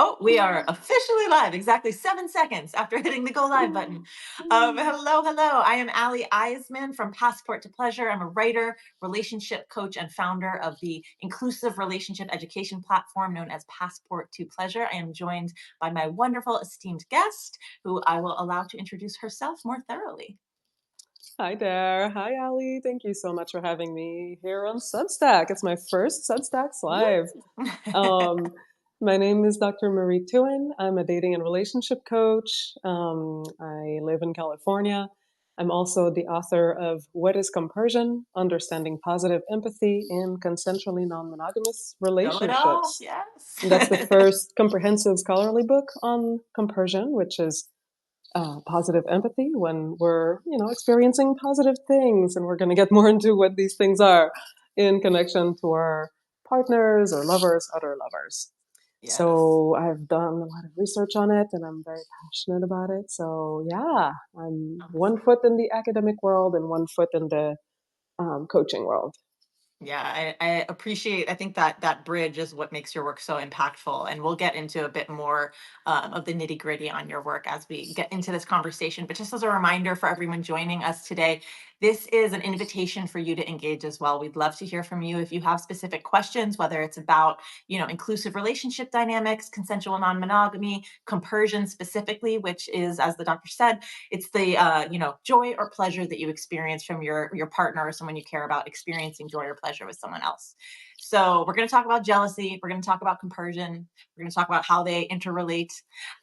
Oh, we are officially live exactly 7 seconds after hitting the go live button. Hello, hello. I am Ali Iseman from Passport to Pleasure. I'm a writer, relationship coach, and founder of the inclusive relationship education platform known as Passport to Pleasure. I am joined by my wonderful, esteemed guest, who I will allow to introduce herself more thoroughly. Hi there. Hi, Ali. Thank you so much for having me here on Substack. It's my first Substacks Live. Woo! Um, my name is Dr. Marie Thouin. I'm a dating and relationship coach. I live in California. I'm also the author of What is Compersion? Understanding Positive Empathy in Consensually Non-Monogamous Know it all. Relationships. Yes. And that's the first comprehensive scholarly book on compersion, which is positive empathy when we're experiencing positive things, and we're going to get more into what these things are in connection to our partners or lovers, other lovers. Yes. So I've done a lot of research on it, and I'm very passionate about it. So yeah, I'm one Awesome. foot in the academic world and one foot in the coaching world. Yeah, I appreciate. I think that that bridge is what makes your work so impactful, and we'll get into a bit more of the nitty gritty on your work as we get into this conversation. But just as a reminder for everyone joining us today, this is an invitation for you to engage as well. We'd love to hear from you if you have specific questions, whether it's about inclusive relationship dynamics, consensual non-monogamy, compersion specifically, which is, as the doctor said, it's the joy or pleasure that you experience from your partner or someone you care about experiencing joy or pleasure with someone else. So we're going to talk about jealousy, we're going to talk about compersion, we're going to talk about how they interrelate,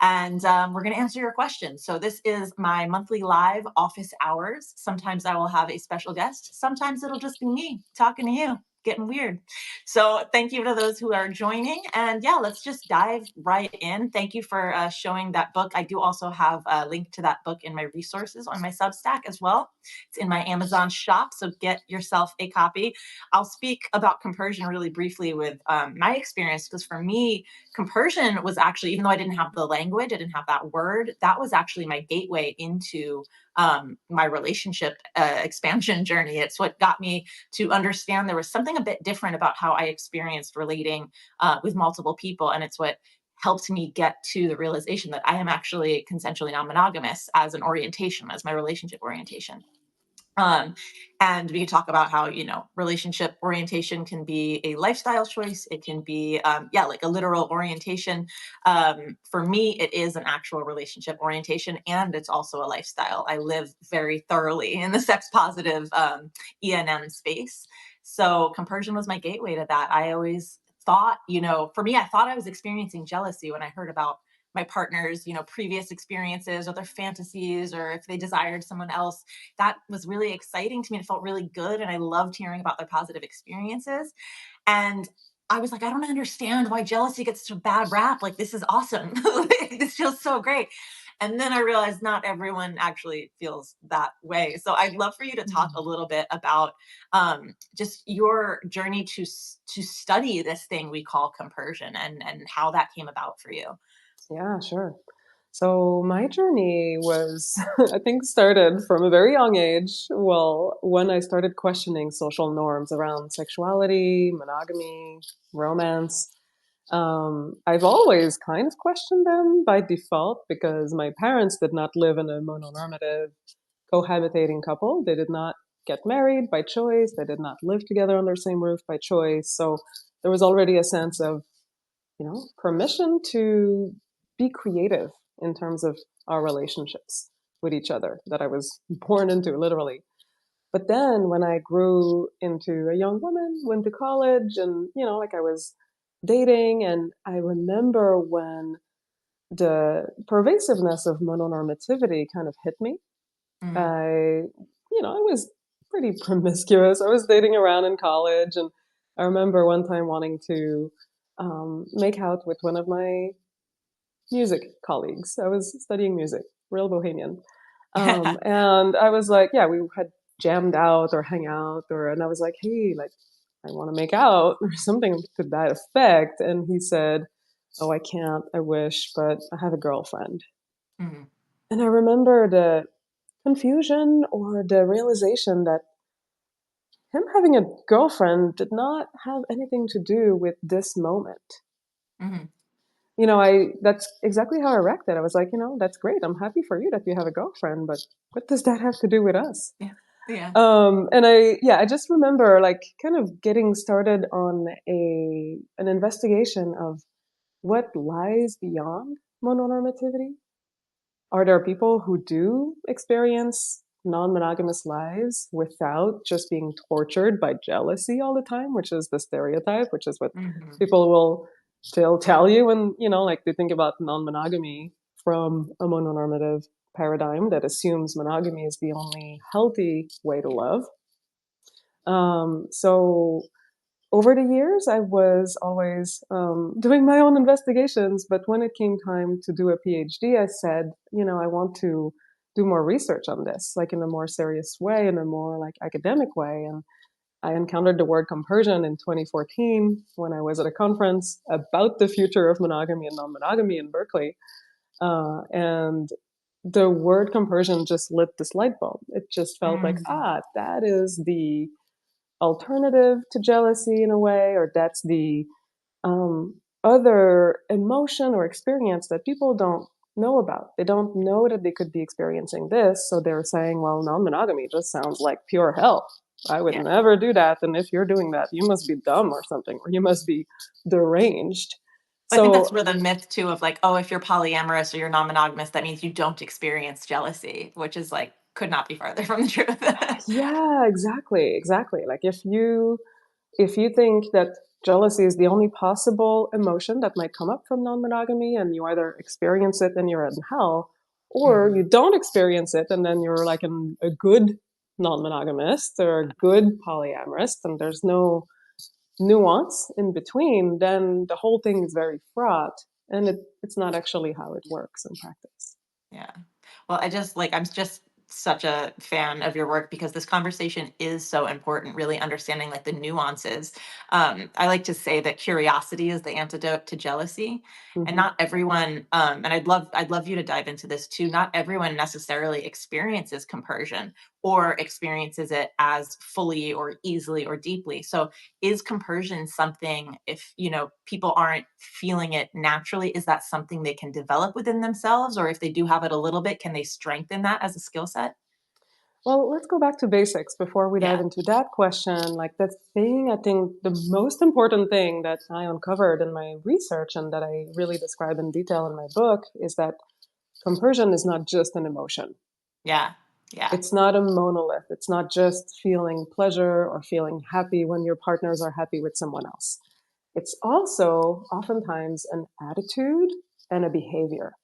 and we're going to answer your questions. So this is my monthly live office hours. Sometimes I will have a special guest, sometimes it'll just be me talking to you, getting weird. So thank you to those who are joining. And yeah, let's just dive right in. Thank you for showing that book. I do also have a link to that book in my resources on my Substack as well. It's in my Amazon shop, so get yourself a copy. I'll speak about compersion really briefly with my experience, because for me, compersion was actually, even though I didn't have the language, I didn't have that word, that was actually my gateway into my relationship expansion journey. It's what got me to understand there was something a bit different about how I experienced relating with multiple people. And it's what helped me get to the realization that I am actually consensually non monogamous as an orientation, as my relationship orientation. Um, and we can talk about how, relationship orientation can be a lifestyle choice. It can be, like a literal orientation. For me, it is an actual relationship orientation, and it's also a lifestyle. I live very thoroughly in the sex positive ENM space. So compersion was my gateway to that. I always thought, for me, I thought I was experiencing jealousy when I heard about my partner's, previous experiences or their fantasies, or if they desired someone else. That was really exciting to me. It felt really good. And I loved hearing about their positive experiences. And I was like, I don't understand why jealousy gets such a bad rap. Like, this is awesome. Like, this feels so great. And then I realized not everyone actually feels that way. So I'd love for you to talk a Mm. little bit about just your journey to study this thing we call compersion, and how that came about for you. Yeah, sure. So my journey was, I think, started from a very young age. Well, when I started questioning social norms around sexuality, monogamy, romance. I've always kind of questioned them by default because my parents did not live in a mononormative cohabitating couple. They did not get married by choice. They did not live together under the same roof by choice. So there was already a sense of permission to be creative in terms of our relationships with each other that I was born into, literally. But then when I grew into a young woman, went to college, and, like I was dating, and I remember when the pervasiveness of mononormativity kind of hit me. Mm. I was pretty promiscuous. I was dating around in college, and I remember one time wanting to make out with one of my music colleagues. I was studying music, real bohemian. And I was like, yeah, we had jammed out or hang out, and I was like, hey, like, I want to make out or something to that effect. And he said, oh, I can't, I wish, but I have a girlfriend. Mhm. And I remember the confusion or the realization that him having a girlfriend did not have anything to do with this moment. Mhm. I that's exactly how I reacted. I was like, that's great. I'm happy for you that you have a girlfriend, but what does that have to do with us? Yeah. Yeah. And I just remember like kind of getting started on an investigation of what lies beyond mononormativity. Are there people who do experience non-monogamous lives without just being tortured by jealousy all the time, which is the stereotype, which is what Hmm. people will still tell you when, like they think about non-monogamy from a mononormative paradigm that assumes monogamy is the only healthy way to love. So over the years, I was always doing my own investigations, but when it came time to do a PhD, I said, I want to do more research on this, like in a more serious way, in a more like academic way. And I encountered the word compersion in 2014 when I was at a conference about the future of monogamy and non-monogamy in Berkeley. And the word compersion just lit this light bulb. It just felt like, Hmm. that is the alternative to jealousy in a way, or that's the other emotion or experience that people don't know about. They don't know that they could be experiencing this. So they're saying, well, non monogamy just sounds like pure hell. I would Yeah. never do that. And if you're doing that, you must be dumb or something, or you must be deranged. I think So, that's where the myth too of like, oh, if you're polyamorous or you're non-monogamous, that means you don't experience jealousy, which is like could not be farther from the truth. yeah, exactly. Exactly. Like if you think that jealousy is the only possible emotion that might come up from non-monogamy and you either experience it and you're in hell, or you Hmm. don't experience it and then you're like a good non-monogamist or a good polyamorist and there's no nuance in between, then the whole thing is very fraught and it's not actually how it works in practice. Yeah. Well, I'm just such a fan of your work because this conversation is so important, really understanding like the nuances. I like to say that curiosity is the antidote to jealousy. And Hmm. not everyone, and I'd love you to dive into this too. Not everyone necessarily experiences compersion or experiences it as fully or easily or deeply. So is compersion something, if people aren't feeling it naturally, is that something they can develop within themselves, or if they do have it a little bit, can they strengthen that as a skill set? Well, let's go back to basics before we dive Yeah. into that question. Like the thing, I think the most important thing that I uncovered in my research and that I really describe in detail in my book is that compersion is not just an emotion. Yeah. Yeah. It's not a monolith. It's not just feeling pleasure or feeling happy when your partners are happy with someone else. It's also oftentimes an attitude and a behavior.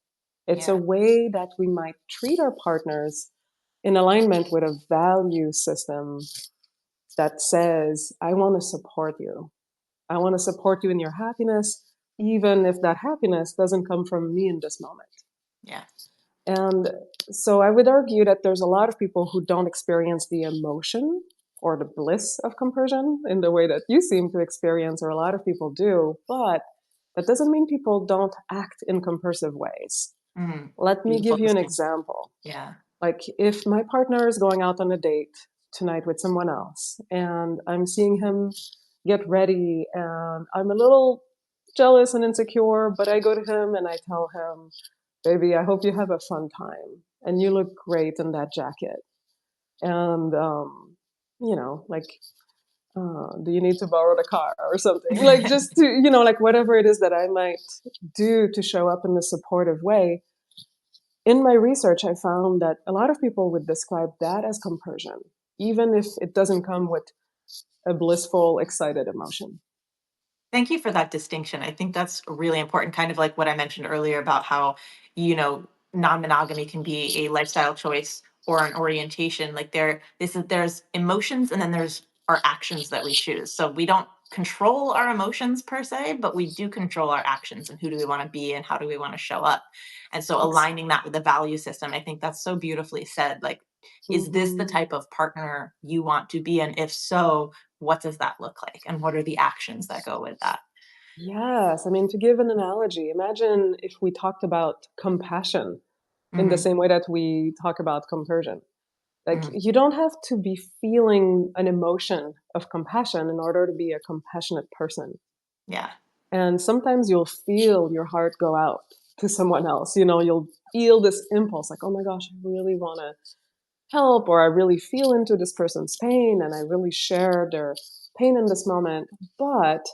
It's a Yeah. way that we might treat our partners in alignment with a value system that says, I want to support you. I want to support you in your happiness, even if that happiness doesn't come from me in this moment. Yeah. And so I would argue that there's a lot of people who don't experience the emotion or the bliss of compersion in the way that you seem to experience, or a lot of people do, but that doesn't mean people don't act in compersive ways. Mm. Let me Beautiful give you an distinction. example. Yeah. Like if my partner is going out on a date tonight with someone else and I'm seeing him get ready and I'm a little jealous and insecure, but I go to him and I tell him, baby, I hope you have a fun time and you look great in that jacket. And, like, do you need to borrow the car or something? Like, just to, like whatever it is that I might do to show up in a supportive way. In my research, I found that a lot of people would describe that as compersion, even if it doesn't come with a blissful, excited emotion. Thank you for that distinction. I think that's really important, kind of like what I mentioned earlier about how, you know, non-monogamy can be a lifestyle choice or an orientation. Like there's emotions and then there's our actions that we choose. So we don't control our emotions per se, but we do control our actions and who do we want to be and how do we want to show up. And so Ex- aligning that with the value system, I think that's so beautifully said. Like, is this the mhm. type of partner you want to be? And if so, what does that look like? And what are the actions that go with that? Yes. I mean, to give an analogy, imagine if we talked about compassion in the Mhm, same way that we talk about compersion. Like, mhm. you don't have to be feeling an emotion of compassion in order to be a compassionate person. Yeah. And sometimes you'll feel your heart go out to someone else. You'll feel this impulse like, oh my gosh, I really want to help, or I really feel into this person's pain and I really share their pain in this moment. But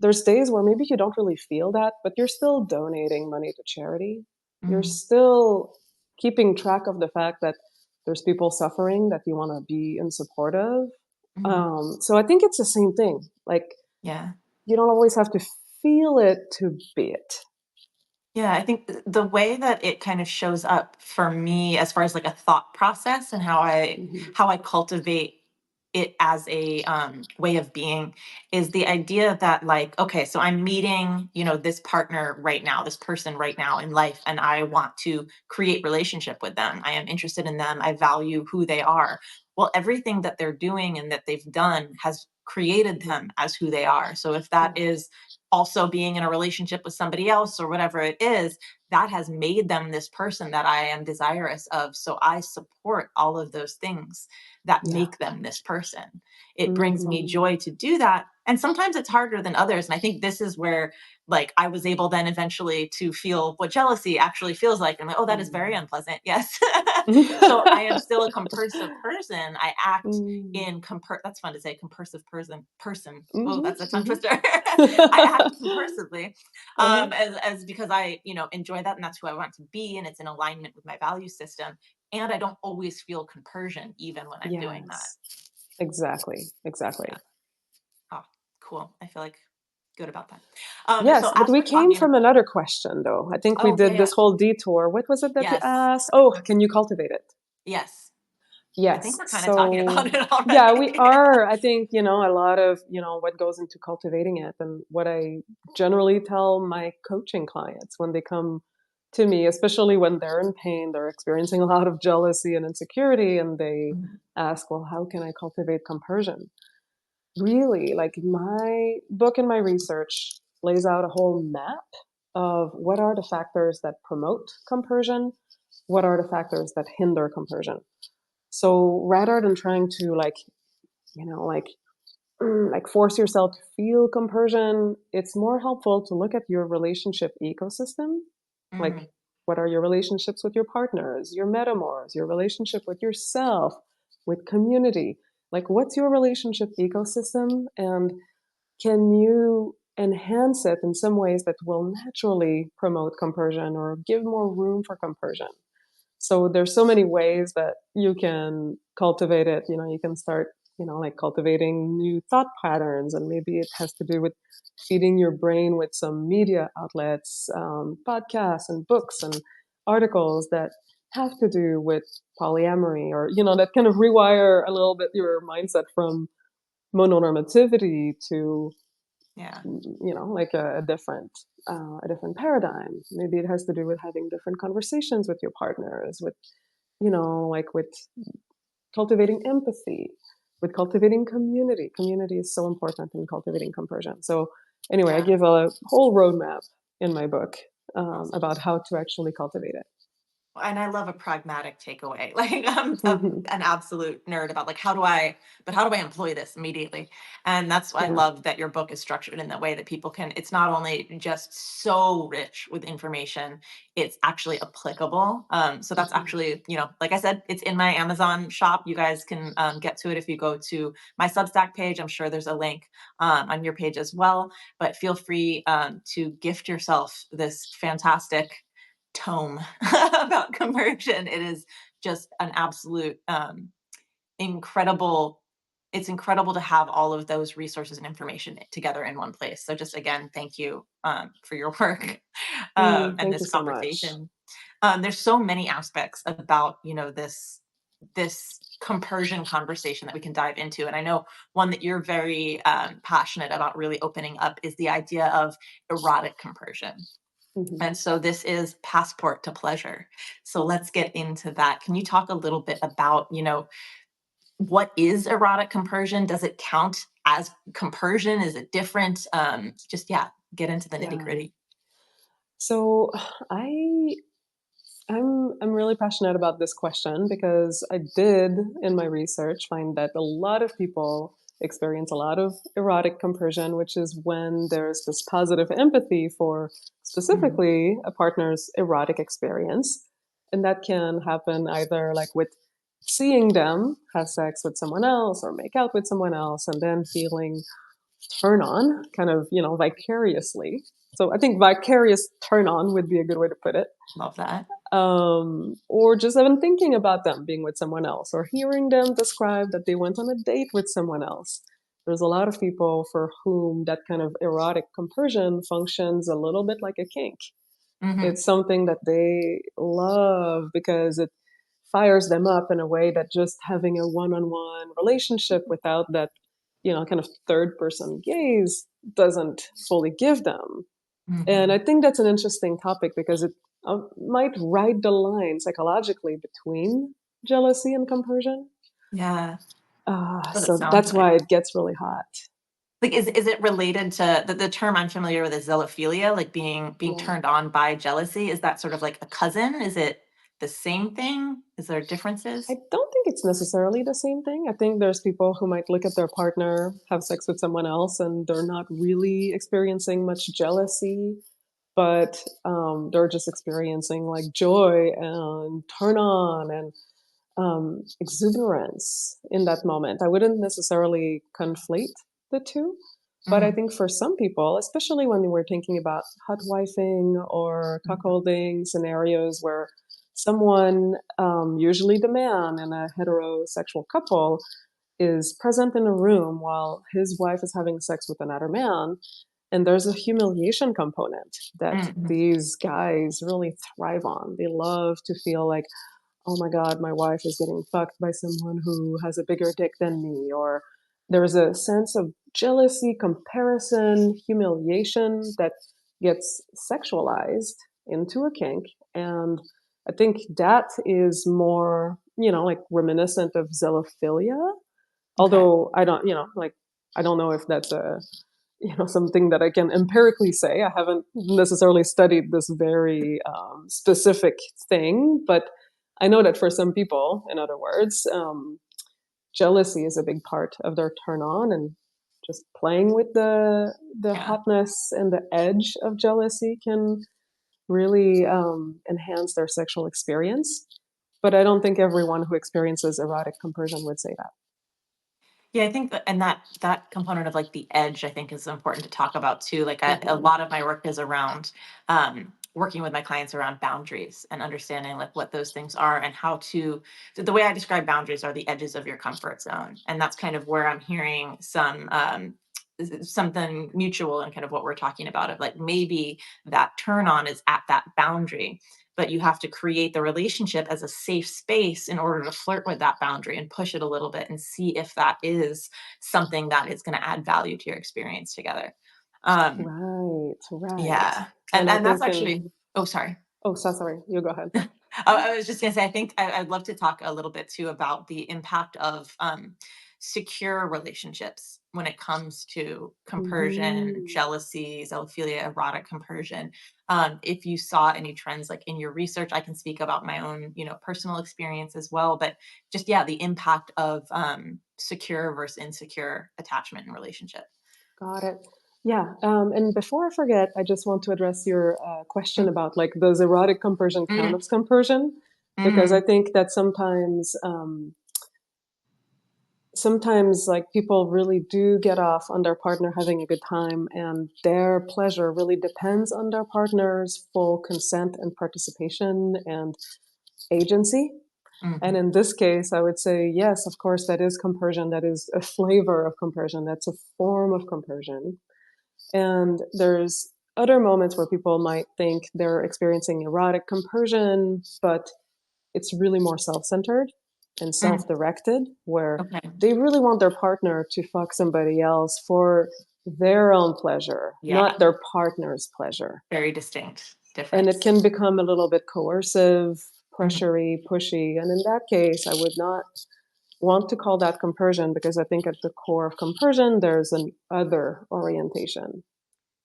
there's days where maybe you don't really feel that, but you're still donating money to charity. You're Mm, still keeping track of the fact that there's people suffering that you want to be in support of. mhm. So I think it's the same thing. Like, Yeah. you don't always have to feel it to be it. Yeah, I think the way that it kind of shows up for me as far as like a thought process and Mhm. how I cultivate it as a way of being is the idea that like, okay, so I'm meeting, this partner right now, this person right now in life, and I want to create relationship with them. I am interested in them. I value who they are. Well, everything that they're doing and that they've done has created them as who they are. So if that Yeah. is also being in a relationship with somebody else or whatever it is, that has made them this person that I am desirous of. So I support all of those things that Yeah. make them this person. It brings me Mhm. joy to do that. And sometimes it's harder than others. And I think this is where like I was able then eventually to feel what jealousy actually feels like. I'm like, oh, that is very Mm. unpleasant. Yes. So I am still a compersive person. I act Mm. in that's fun to say, compersive person. Oh, Mhm, that's a tongue mhm. twister. I act compersively, Uh-huh. as because I, enjoy that and that's who I want to be, and it's in alignment with my value system. And I don't always feel compersion even when I'm doing that. Yes. Exactly, Yeah. exactly. Oh, cool. I feel like good about that. So Yes, but as we we're came talking, from another question, though. I think we oh yeah, did yeah, this whole detour. What was it that you yes, asked? Oh, can you cultivate it? yes. I think Yes. we're kind of talking about So, it yeah, we already. are. I think, a lot of, what goes into cultivating it and what I generally tell my coaching clients when they come to me, especially when they're in pain, they're experiencing a lot of jealousy and insecurity, and they Mhm, ask, well, how can I cultivate compersion? Really, like my book and my research lays out a whole map of what are the factors that promote compersion, what are the factors that hinder compersion. So rather than trying to like like force yourself to feel compersion, it's more helpful to look at your relationship ecosystem. Like, mhm, what are your relationships with your partners, your metamors, your relationship with yourself, with community? Like, what's your relationship ecosystem? And can you enhance it in some ways that will naturally promote compersion or give more room for compersion? So there's so many ways that you can cultivate it. You can start, like cultivating new thought patterns, and maybe it has to do with feeding your brain with some media outlets, podcasts and books and articles that have to do with polyamory, or that kind of rewire a little bit your mindset from mononormativity to yeah, like a different paradigm. Maybe it has to do with having different conversations with your partners, with like with cultivating empathy, with cultivating community. Community is so important in cultivating compersion. So anyway, I yeah. give a whole roadmap in my book Awesome. about how to actually cultivate it. And I love a pragmatic takeaway. Like I'm Mhm. an absolute nerd about like how do I employ this immediately? And that's why I Yeah. love that your book is structured in that way that people can. It's not only just so rich with information, it's actually applicable. So that's Mhm. actually, like I said, it's in my Amazon shop. You guys can get to it if you go to my Substack page. I'm sure there's a link on your page as well. But feel free to gift yourself this fantastic tome about conversion. It is just an absolute incredible. It's incredible to have all of those resources and information together in one place. So just again, thank you for your work and Thank you this so much. conversation. There's so many aspects about this compersion conversation that we can dive into, and I know one that you're very passionate about really opening up is the idea of erotic compersion. Mhm. And so this is passport to pleasure. So let's get into that. Can you talk a little bit about, what is erotic compersion? Does it count as compersion? Is it different? Just yeah, get into the nitty Yeah. gritty. So I I'm really passionate about this question because I did in my research find that a lot of people experience a lot of erotic compersion, which is when there's this positive empathy for Mhm. specifically a partner's erotic experience. And that can happen either like with seeing them have sex with someone else or make out with someone else and then feeling turn on kind of, vicariously. So I think vicarious turn on would be a good way to put it. Love that. Or just even thinking about them being with someone else or hearing them describe that they went on a date with someone else. There's a lot of people for whom that kind of erotic compersion functions a little bit like a kink. Mhm. It's something that they love because it fires them up in a way that just having a one-on-one relationship without that, kind of third person gaze doesn't fully give them. And I Mhm. think that's an interesting topic because it might ride the line psychologically between jealousy and compersion. Yeah. That's what it So sounds that's like. why it gets really hot. Like, is it related to the term I'm familiar with is zoophilia, like being Yeah. turned on by jealousy? Is that sort of like a cousin? Is it the same thing? Is there I differences? don't think it's necessarily the same thing. I think there's people who might look at their partner, have sex with someone else, and they're not really experiencing much jealousy, but they're just experiencing like joy and turn on and exuberance in that moment. I wouldn't necessarily conflate the two, but I Mhm. think for some people, especially when we're thinking about hot wifing or Mhm. cuckolding scenarios where someone, usually the man in a heterosexual couple, is present in a room while his wife is having sex with another man, and there's a humiliation component that Mhm. these guys really thrive on. They love to feel like, oh my God, my wife is getting fucked by someone who has a bigger dick than me, or there's a sense of jealousy, comparison, humiliation that gets sexualized into a kink. And I think that is more, like reminiscent of zoophilia. Okay. Although I don't, like, I don't know if that's something that I can empirically say. I haven't necessarily studied this very specific thing, but I know that for some people, in other words, jealousy is a big part of their turn on, and just playing with the Yeah. hotness and the edge of jealousy can really enhance their sexual experience. But I don't think everyone who experiences erotic compersion would say that. Yeah, I think that and that component of, like, the edge, I think is important to talk about too. Like, a Hmm. lot of my work is around, working with my clients around boundaries and understanding, like, what those things are and how to the way I describe boundaries are the edges of your comfort zone, and that's kind of where I'm hearing some, something mutual in kind of what we're talking about of, like, maybe that turn on is at that boundary, but you have to create the relationship as a safe space in order to flirt with that boundary and push it a little bit and see if that is something that is going to add value to your experience together. Um, Right, right. yeah, And I and that's think actually. Oh, sorry. oh, so sorry, you go ahead. I was just gonna say, I think I'd love to talk a little bit too about the impact of secure relationships when it comes to compersion, Mhm. jealousy, zoophilia, erotic compersion. If you saw any trends like in your research, I can speak about my own, personal experience as well. But just yeah, the impact of secure versus insecure attachment and relationship. Got it. Yeah, and before I forget, I just want to address your question Mm, about like does erotic compersion count mm, as compersion? Because I mhm, think that sometimes like people really do get off on their partner having a good time, and their pleasure really depends on their partner's full consent and participation and agency. And mhm, in this case, I would say yes, of course, that is compersion. That is a flavor of compersion. That's a form of compersion. And there's other moments where people might think they're experiencing erotic compersion, but it's really more self centered and self mm. directed, where Okay. they really want their partner to fuck somebody else for their own pleasure, Yeah. not their partner's pleasure. Very distinct And it difference. can become a little bit coercive, Mhm. pressury, pushy. And in that case, I would not want to call that compersion because I think at the core of compersion, there's an other orientation.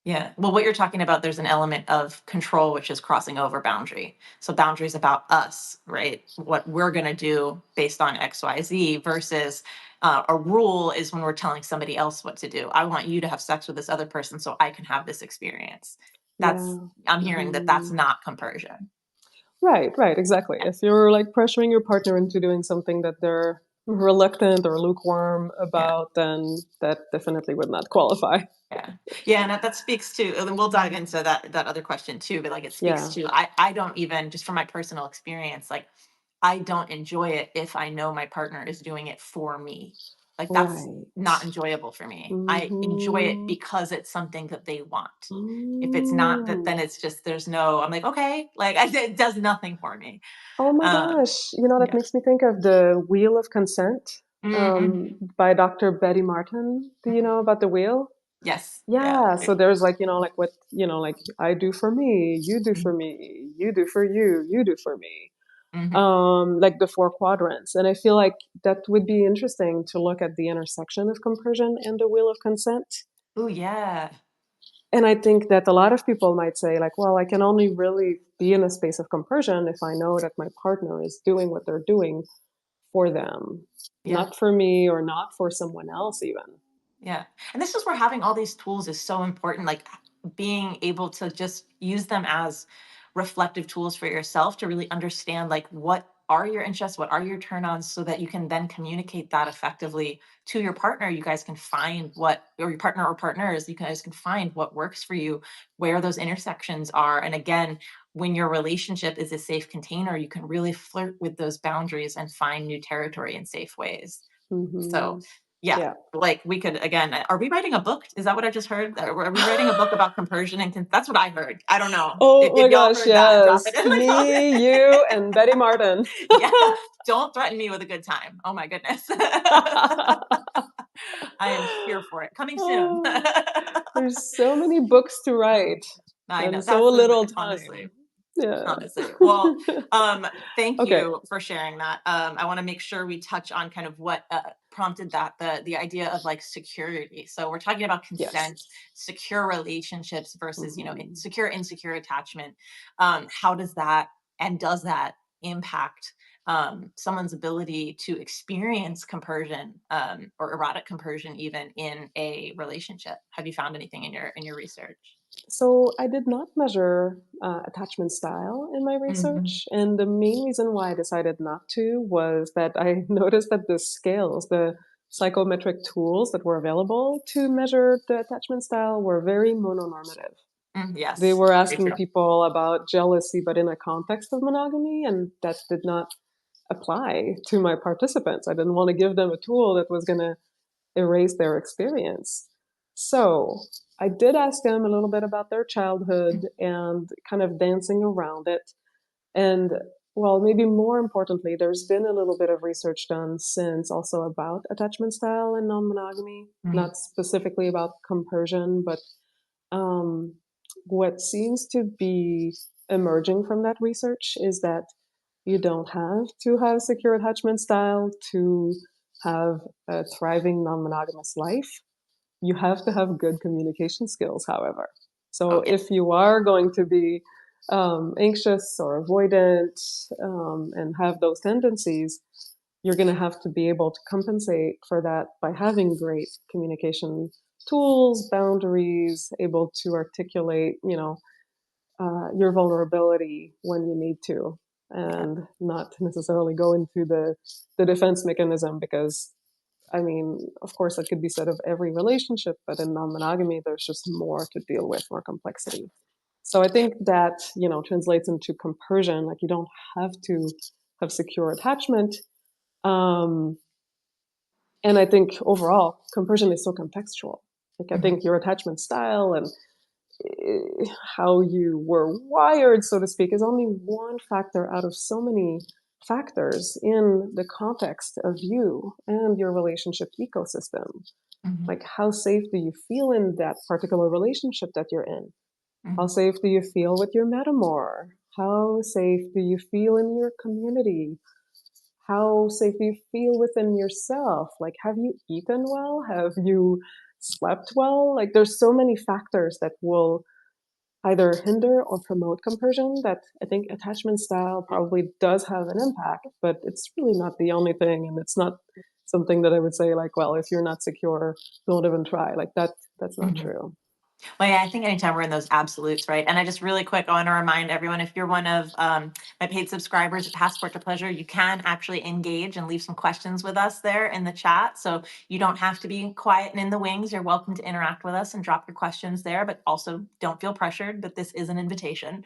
Yeah. Well, what you're talking about, there's an element of control, which is crossing over boundary. So boundaries about us, right? What we're going to do based on XYZ versus a rule is when we're telling somebody else what to do. I want you to have sex with this other person so I can have this experience. That's, Yeah. I'm hearing that that's Mhm. not compersion. Right, right, exactly. Yeah. If you're like pressuring your partner into doing something that they're reluctant or lukewarm Yeah. about, then that definitely would not qualify. Yeah. Yeah, and that speaks to, and then we'll dive into that other question too, but like it speaks Yeah, to, I don't even, just from my personal experience, like I don't enjoy it if I know my partner is doing it for me. Like that's not right. enjoyable for me. I enjoy it Mhm. because it's something that they want. If it's not, that then Mm. it's just, there's no, I'm like, okay, like it does nothing for me. Oh my Um gosh, you know, that yeah. makes me think of The Wheel of Consent, Mm-hmm. by Dr. Betty Martin. Do you know about The Wheel? Yes. Yeah. Yeah, so there's like, like what, like I do for me, you do for me, you do for you, you do for me. Mm-hmm. Like the four quadrants. And I feel like that would be interesting to look at the intersection of compersion and the wheel of consent. Oh yeah. And I think that a lot of people might say, like, well, I can only really be in a space of compersion if I know that my partner is doing what they're doing for them, Yeah. not for me or not for someone else, even. Yeah. And this is where having all these tools is so important, like being able to just use them as reflective tools for yourself to really understand like what are your interests, what are your turn ons, so that you can then communicate that effectively to your partner. You guys can find what, or your partner or partners, you guys can find what works for you, where those intersections are. And again, when your relationship is a safe container, you can really flirt with those boundaries and find new territory in safe ways. So, Hmm. yeah, Yeah. like we could again, are we writing a book? Is that what I just heard? Are we writing a book about compersion and that's what I heard. I don't know. Oh If my y'all gosh, heard that, drop it yes. in the Me, comments. you, and Betty Martin. Yeah, don't threaten me with a good time. Oh my goodness. I am here for it. Coming soon. Oh, there's so many books to Oh, write I know. and so little time. Honestly. Yeah. Honestly. Well, thank Okay. you for sharing that. I want to make sure we touch on kind of what prompted that, the idea of like security. So we're talking about Yes. consent, secure relationships versus, Mhm. secure insecure attachment. How does that, and does that impact someone's ability to experience compersion, or erotic compersion even in a relationship? Have you found anything in your research? So I did not measure attachment style in my Mhm. research, and the main reason why I decided not to was that I noticed that the scales, the psychometric tools that were available to measure the attachment style, were very mononormative. They Yes, were very asking true. people about jealousy, but in a context of monogamy, and that did not apply to my participants. I didn't want to give them a tool that was going to erase their experience. So I did ask them a little bit about their childhood and kind of dancing around it. And well, maybe more importantly, there's been a little bit of research done since also about attachment style and non monogamy, Mhm, not specifically about compersion, but um, what seems to be emerging from that research is that you don't have to have secure attachment style to have a thriving non monogamous life. You have to have good communication skills, however. So okay, if you are going to be anxious or avoidant and have those tendencies, you're going to have to be able to compensate for that by having great communication tools, boundaries, able to articulate, your vulnerability when you need to, yeah, and not necessarily go into the defense mechanism because I mean, of course, that could be said of every relationship, but in non-monogamy, there's just more to deal with, more complexity. So I think that translates into compersion. Like you don't have to have secure attachment, um, and I think overall, compersion is so contextual. Like I mhm, think your attachment style and how you were wired, so to speak, is only one factor out of so many factors in the context of you and your relationship ecosystem. mhm, Like, how safe do you feel in that particular relationship that you're in? How mhm, safe do you feel with your metamor? How safe do you feel in your community? How safe do you feel within yourself? Like, have you eaten well? Have you slept well. Like there's so many factors that will either hinder or promote compersion that I think attachment style probably does have an impact, but it's really not the only thing. And it's not something that I would say like, well, if you're not secure, don't even try. Like that's not Mhm. true. Well, yeah, I think anytime we're in those absolutes, right? And I just really quick, I want to remind everyone, if you're one of my paid subscribers at Passport to Pleasure, you can actually engage and leave some questions with us there in the chat. So you don't have to be quiet and in the wings. You're welcome to interact with us and drop your questions there, but also don't feel pressured, but this is an invitation.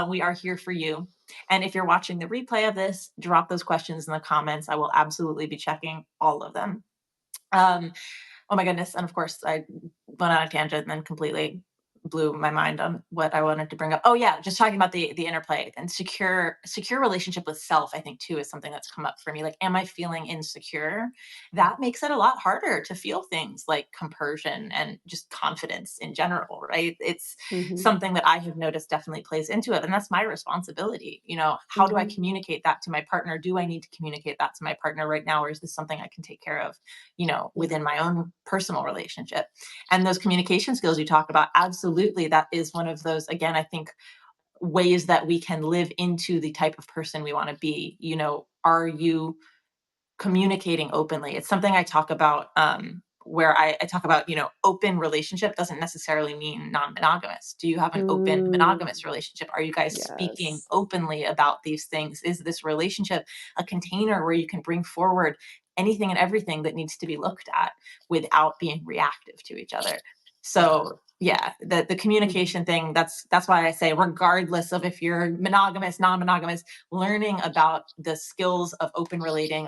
We are here for you. And if you're watching the replay of this, drop those questions in the comments. I will absolutely be checking all of them. Um, Oh my goodness. And of course, I went on a tangent and then completely blew my mind on what I wanted to bring up. Oh yeah, just talking about the interplay and secure relationship with self, I think too is something that's come up for me. Like, am I feeling insecure? That makes it a lot harder to feel things like compersion and just confidence in general, right? It's Hmm. something that I have noticed definitely plays into it. And that's my responsibility. How do I Hmm. communicate that to my partner? Do I need to communicate that to my partner right now? Or is this something I can take care of, Yeah. within my own personal relationship? And those communication skills you talk about, absolutely, that is one of those, again, I think, ways that we can live into the type of person we want to be. Are you communicating openly? It's something I talk about, where I talk about, open relationship doesn't necessarily mean non-monogamous. Do you have an open Mm, monogamous relationship? Are you guys speaking yes. openly about these things? Is this relationship a container where you can bring forward anything and everything that needs to be looked at without being reactive to each other? Yeah. So yeah, the Hmm. communication thing, that's why I say, regardless of if you're monogamous, non-monogamous, learning about the skills of open relating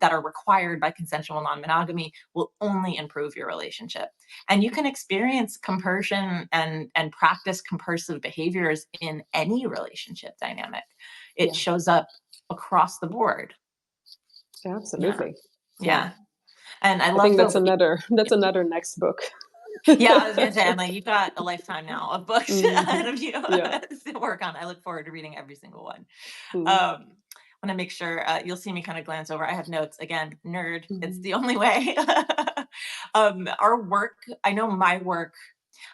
that are required by consensual non-monogamy will only improve your relationship. And you can experience compersion and practice compersive behaviors in any relationship dynamic. It Yeah. shows up across the board. Yeah. Absolutely. Yeah. Yeah. And I I love think that's the another that's another next book. Yeah, I was gonna say, I'm like, you've got a lifetime now of books Hmm. ahead of you Yeah. to work on. I look forward to reading every single one. Mm. Um, want to make sure, you'll see me kind of glance over. I have notes again, nerd. It's Mhm. the only way. Our work, I know my work.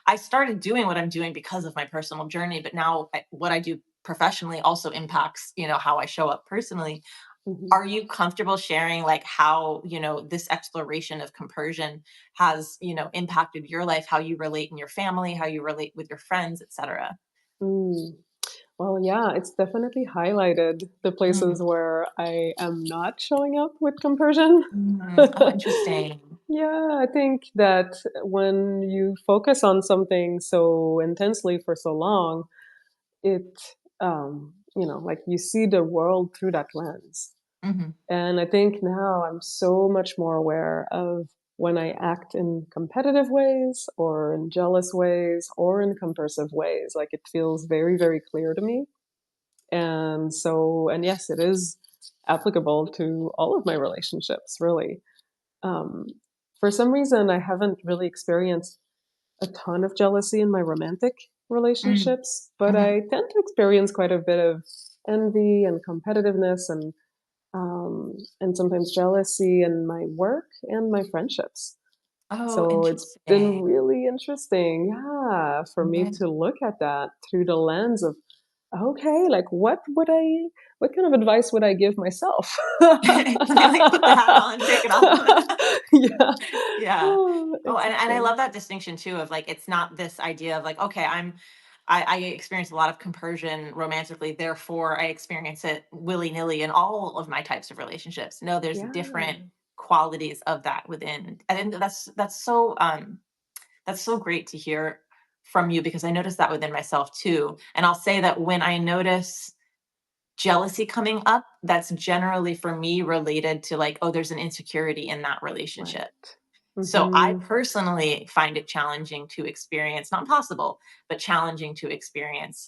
I started doing what I'm doing because of my personal journey, but now what I do professionally also impacts, how I show up personally. Mhm. Are you comfortable sharing like how, this exploration of compersion has, impacted your life, how you relate in your family, how you relate with your friends, etc.? Mm. Well, yeah, it's definitely highlighted the places Mm, where I am not showing up with compersion. Oh, interesting. Yeah, I think that when you focus on something so intensely for so long, it, like you see the world through that lens. Hmm. And I think now I'm so much more aware of when I act in competitive ways or in jealous ways or in compersive ways. Like it feels very, very clear to me. And yes, it is applicable to all of my relationships, really. Um, for some reason, I haven't really experienced a ton of jealousy in my romantic Mm, relationships, but hmm. I tend to experience quite a bit of envy and competitiveness and sometimes jealousy in my work and my friendships. Oh, So it's been interesting. really interesting, yeah, for me Yeah. to look at that through the lens of, okay, like what kind of advice would I give myself? You like put the hat on, take it off. Yeah. Yeah. Oh, Oh, and I exactly. love that distinction too of like, it's not this idea of like, okay, I experience a lot of compersion romantically, therefore I experience it willy-nilly in all of my types of relationships. No, there's different Yeah. qualities of that within. I think that's so great to hear from you, because I notice that within myself too. And I'll say that when I notice jealousy coming up, that's generally for me related to like, oh, there's an insecurity in that relationship. Right. So I Mhm. personally find it challenging to experience, not possible, but challenging to experience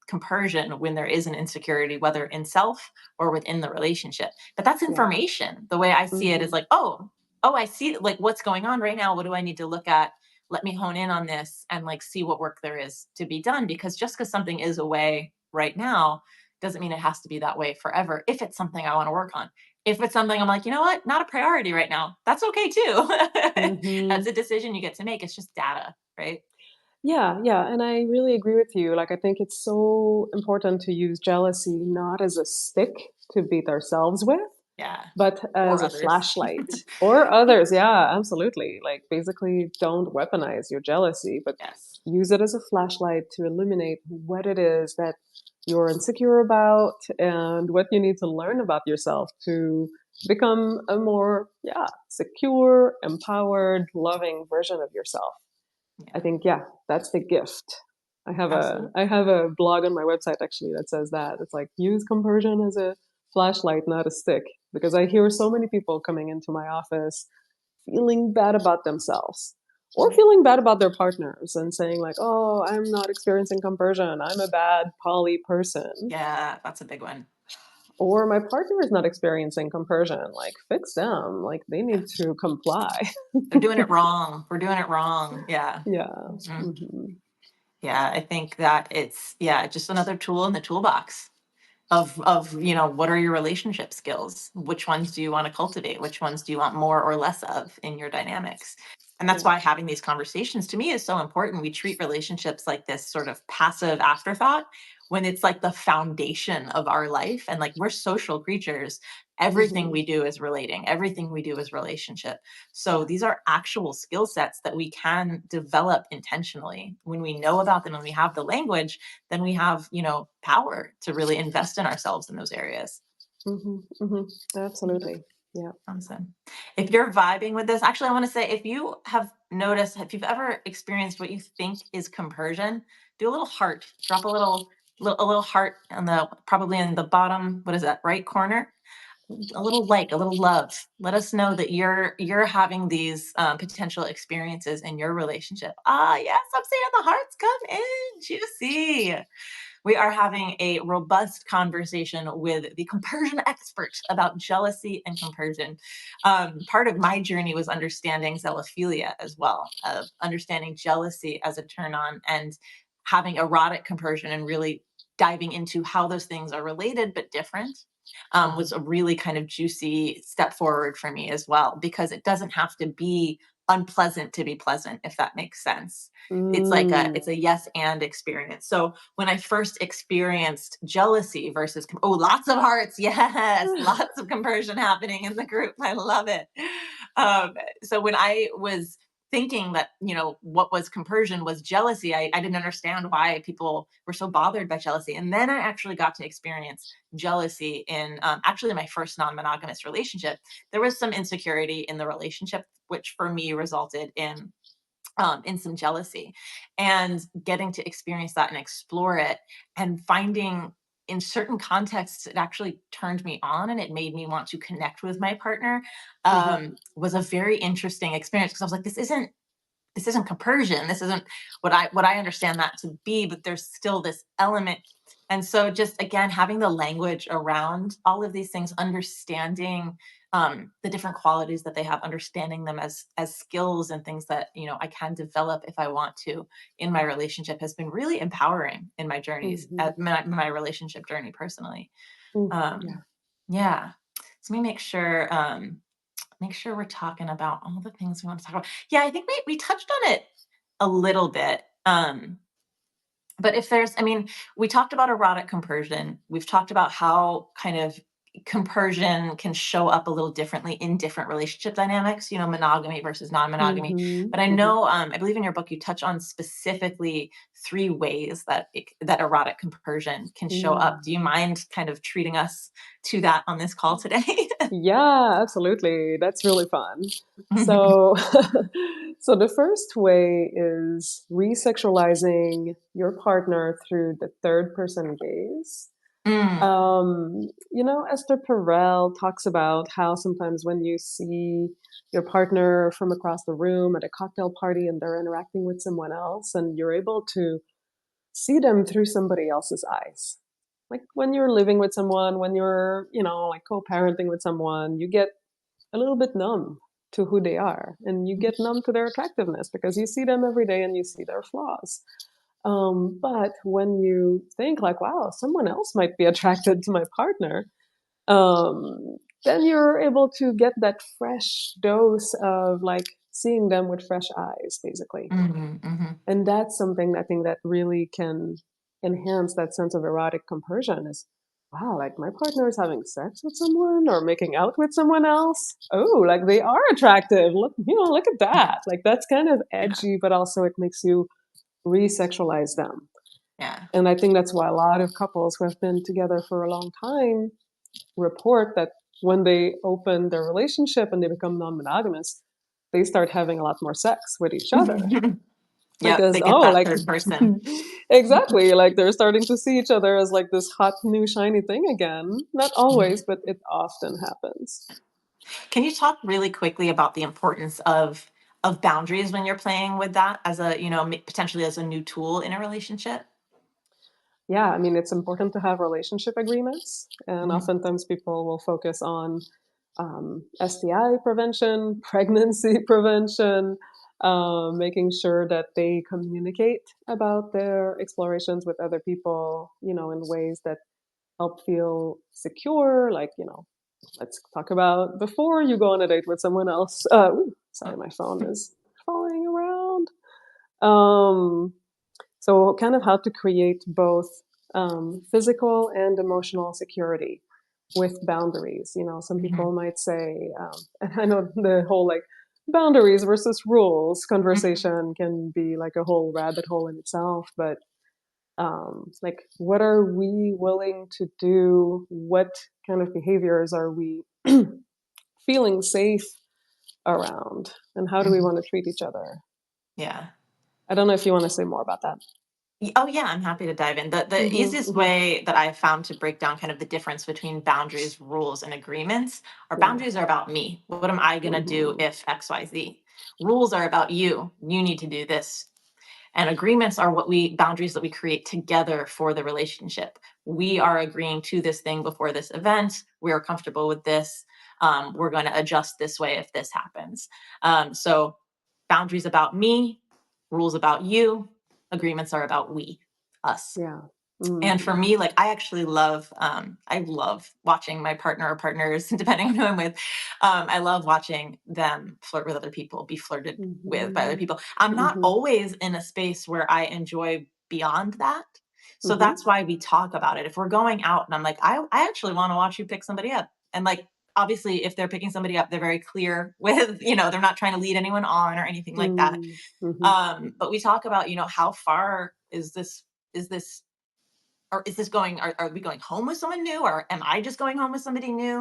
compersion when there is an insecurity, whether in self or within the relationship. But that's Yeah. information. The way I see it is Mhm. like, oh, I see like what's going on right now. What do I need to look at? Let me hone in on this and like see what work there is to be done. Because just because something is away right now doesn't mean it has to be that way forever if it's something I want to work on. If it's something I'm like, you know what, not a priority right now, that's okay too. That's Mhm. a decision you get to make. It's just data, right? Yeah, yeah, and I really agree with you. Like, I think it's so important to use jealousy not as a stick to beat ourselves with, Yeah. but Or as a others. flashlight or others. Yeah, absolutely. Like, basically, don't weaponize your jealousy, but Yes. use it as a flashlight to illuminate what it is that you're insecure about and what you need to learn about yourself to become a more, yeah, secure, empowered, loving version of yourself. I Yeah. think, yeah, that's the gift. I Absolutely. have a blog on my website actually that says that. It's like use compersion as a flashlight, not a stick. Because I hear so many people coming into my office feeling bad about themselves or Mhm. feeling bad about their partners and saying like, "Oh, I'm not experiencing compersion. I'm a bad poly person." Yeah, that's a big one. Or my partner is not experiencing compersion. Like, fix them. Like, they Yeah. need to comply. They're doing it wrong. We're doing it wrong. Yeah. Yeah. Mhm. Mhm. Yeah, I think that it's, yeah, just another tool in the toolbox of, what are your relationship skills? Which ones do you want to cultivate? Which ones do you want more or less of in your dynamics? And that's Yeah. why having these conversations to me is so important. We treat relationships like this sort of passive afterthought when it's like the foundation of our life. And like we're social creatures. Everything Mhm. we do is relating, everything we do is relationship. So these are actual skill sets that we can develop intentionally. When we know about them and we have the language, then we have, power to really invest in ourselves in those areas. Mhm, mhm. Absolutely. Yeah. Awesome. If you're vibing with this, actually, I want to say if you have noticed, if you've ever experienced what you think is compersion, do a little heart, drop a little heart on the probably in the bottom. What is that? Right corner. A little like, a little love. Let us know that you're having these potential experiences in your relationship. Ah, yes, I'm seeing the hearts come in. Juicy. We are having a robust conversation with the compersion expert about jealousy and compersion. Part of my journey was understanding zealophilia as well, of understanding jealousy as a turn on and having erotic compersion and really diving into how those things are related but different. Was Mhm. a really kind of juicy step forward for me as well, because it doesn't have to be unpleasant to be pleasant, if that makes sense. It's like Mm. it's a yes and experience. So when I first experienced jealousy versus lots of hearts, yes, lots of compersion happening in the group. I love it. Um, so when I was thinking that what was compersion was jealousy, I didn't understand why people were so bothered by jealousy, and then I actually got to experience jealousy in actually my first non-monogamous relationship. There was some insecurity in the relationship, which for me resulted in some jealousy, and getting to experience that and explore it and finding in certain contexts it actually turned me on and it made me want to connect with my partner, Mhm. was a very interesting experience because I was like, this isn't compersion. This isn't what I understand that to be, but there's still this element. And so just again having the language around all of these things, understanding the different qualities that they have, understanding them as skills and things that I can develop if I want to in my relationship, has been really empowering in my journeys, Mhm. my relationship journey personally. Mm. Um, Yeah. yeah. So let me make sure we're talking about all the things we want to talk about. Yeah, I think we touched on it a little bit. But if there's, I mean, we talked about erotic compersion. We've talked about how kind of compersion can show up a little differently in different relationship dynamics, monogamy versus non-monogamy. Mhm. But I Mhm. know, I believe in your book, you touch on specifically three ways that erotic compersion can show up. Mm. Do you mind kind of treating us to that on this call today? Yeah, absolutely. That's really fun. So, so the first way is resexualizing your partner through the third person gaze. Mm, Esther Perel talks about how sometimes when you see your partner from across the room at a cocktail party and they're interacting with someone else, and you're able to see them through somebody else's eyes. Like when you're living with someone, when you're, like co parenting with someone, you get a little bit numb to who they are and you get numb to their attractiveness because you see them every day and you see their flaws. But when you think like, wow, someone else might be attracted to my partner, um, then you're able to get that fresh dose of like seeing them with fresh eyes, basically. Mhm, mhm. And that's something I think that really can enhance that sense of erotic compersion is, wow, like my partner is having sex with someone or making out with someone else. Oh, like they are attractive. Look, look at Yeah, that. Like that's kind of yeah, edgy, but also it makes you re-sexualize them. yeah. And I think that's why a lot of couples who have been together for a long time report that when they open their relationship and they become non-monogamous, they start having a lot more sex with each other Yep, because they get oh that like third person. exactly, like they're starting to see each other as like this hot new shiny thing again. Not always, Mhm. but it often happens. Can you talk really quickly about the importance of boundaries when you're playing with that as a, potentially as a new tool in a relationship? Yeah, I mean, it's important to have relationship agreements, and Mhm, oftentimes people will focus on STI prevention, pregnancy prevention, making sure that they communicate about their explorations with other people, in ways that help feel secure. Like, let's talk about before you go on a date with someone else. Ooh, sorry, my phone is falling around. Um, so, kind of how to create both physical and emotional security with boundaries. Some mhm, people might say, and I know the whole like boundaries versus rules mhm, conversation can be like a whole rabbit hole in itself, but like, what are we willing to do? What kind of behaviors are we feeling safe around? And how do we mhm. want to treat each other? Yeah. I don't know if you want to say more about that. Oh yeah, I'm happy to dive in. The Hmm. easiest Hmm. way that I've found to break down kind of the difference between boundaries, rules, and agreements are Yeah. boundaries are about me. What am I gonna do Hmm. if XYZ? Rules are about you. You need to do this. And agreements are boundaries that we create together for the relationship. We are agreeing to this thing before this event. We are comfortable with this. We're going to adjust this way if this happens. So, boundaries about me, rules about you, agreements are about we, us. Yeah. And for Mm. me, like I love watching my partner or partners, depending on who I'm with. I love watching them flirt with other people, be flirted with by other Mhm. people. I'm not Mhm. always in a space where I enjoy beyond that. So Mhm. that's why we talk about it. If we're going out and I'm like, I actually want to watch you pick somebody up. And like obviously if they're picking somebody up, they're very clear with, they're not trying to lead anyone on or anything like that. Mm. Mhm. But we talk about, how far is this or is this going are we going home with someone new or am I just going home with somebody new?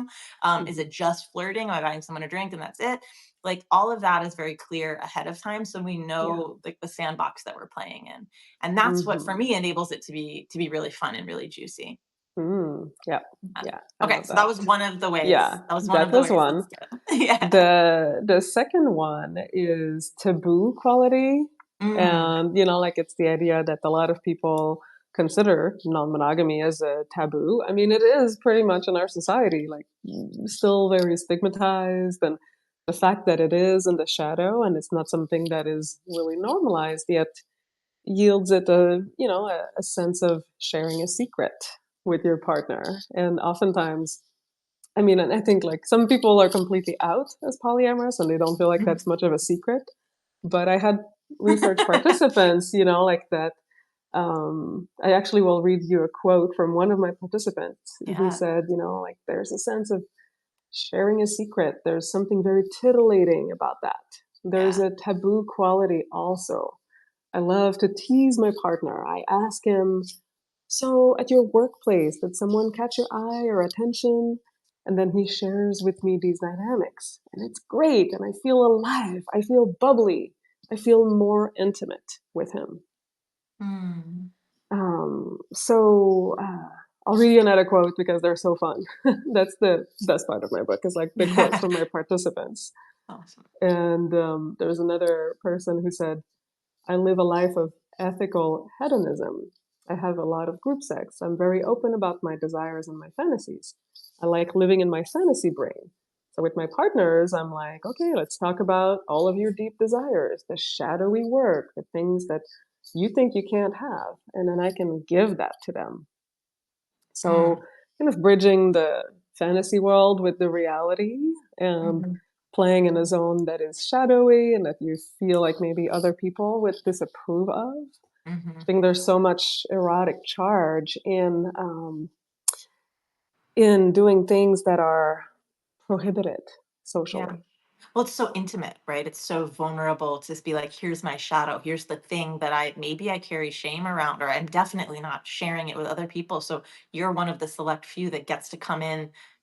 Is Mhm. it just flirting? Am I buying someone a drink and that's it? Like all of that is very clear ahead of time so we Yeah. know like the sandbox that we're playing in. And that's what for Mhm. me enables it to be really fun and really juicy. Mm. Yeah. Uh, Yeah. I okay, love so that that. was one of the ways. Yeah, That was one that of the was ways. one. Let's go. Yeah. The second one is taboo quality, Mm, and like it's the idea that a lot of people consider non-monogamy as a taboo. I mean, it is pretty much in our society, like still very stigmatized, and the fact that it is in the shadow and it's not something that is really normalized yet yields it a sense of sharing a secret with your partner. And oftentimes, I mean, and I think like some people are completely out as polyamorous and they don't feel like mm. that's much of a secret. But I had research participants, like that. I actually will read you a quote from one of my participants who Yeah. said, like there's a sense of sharing a secret. There's something very titillating about that. There's Yeah. a taboo quality also. I love to tease my partner. I ask him, so at your workplace, did someone catch your eye or attention? And then he shares with me these dynamics. And it's great. And I feel alive. I feel bubbly. I feel more intimate with him. Mm. I'll read you another quote because they're so fun. That's the best part of my book is like the quotes from my participants. Awesome. And there's another person who said, I live a life of ethical hedonism. I have a lot of group sex. I'm very open about my desires and my fantasies. I like living in my fantasy brain. So with my partners, I'm like, okay, let's talk about all of your deep desires, the shadowy work, the things that you think you can't have, and then I can give that to them. So, Mm, kind of bridging the fantasy world with the reality and mhm, playing in a zone that is shadowy and that you feel like maybe other people would disapprove of. I mhm. think there's so much erotic charge in doing things that are prohibited Yeah. socially. Well, it's so intimate, right? It's so vulnerable to just be like, here's my shadow. Here's the thing that maybe I carry shame around, or I'm definitely not sharing it with other people. So you're one of the select few that gets to come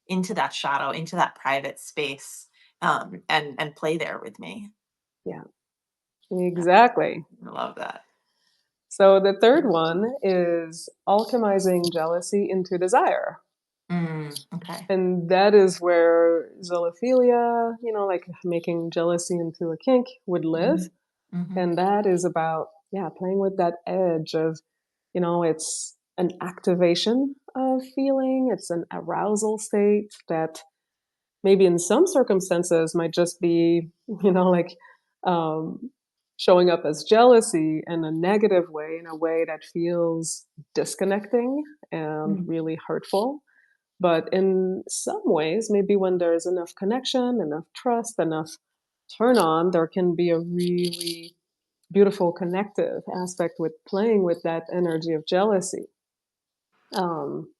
into that shadow, into that private space, and play there with me. Yeah, Yeah, exactly. I love that. So the third one is alchemizing jealousy into desire. Okay. And that is where zoophilia, like making jealousy into a kink, would live. Hmm. Hmm. And that is about, yeah, playing with that edge of, it's an activation of feeling, it's an arousal state that maybe in some circumstances might just be, like um, showing up as jealousy in a negative way, in a way that feels disconnecting and really hurtful. But in some ways, maybe when there's enough connection, enough trust, enough turn on, there can be a really beautiful connective aspect with playing with that energy of jealousy. Um,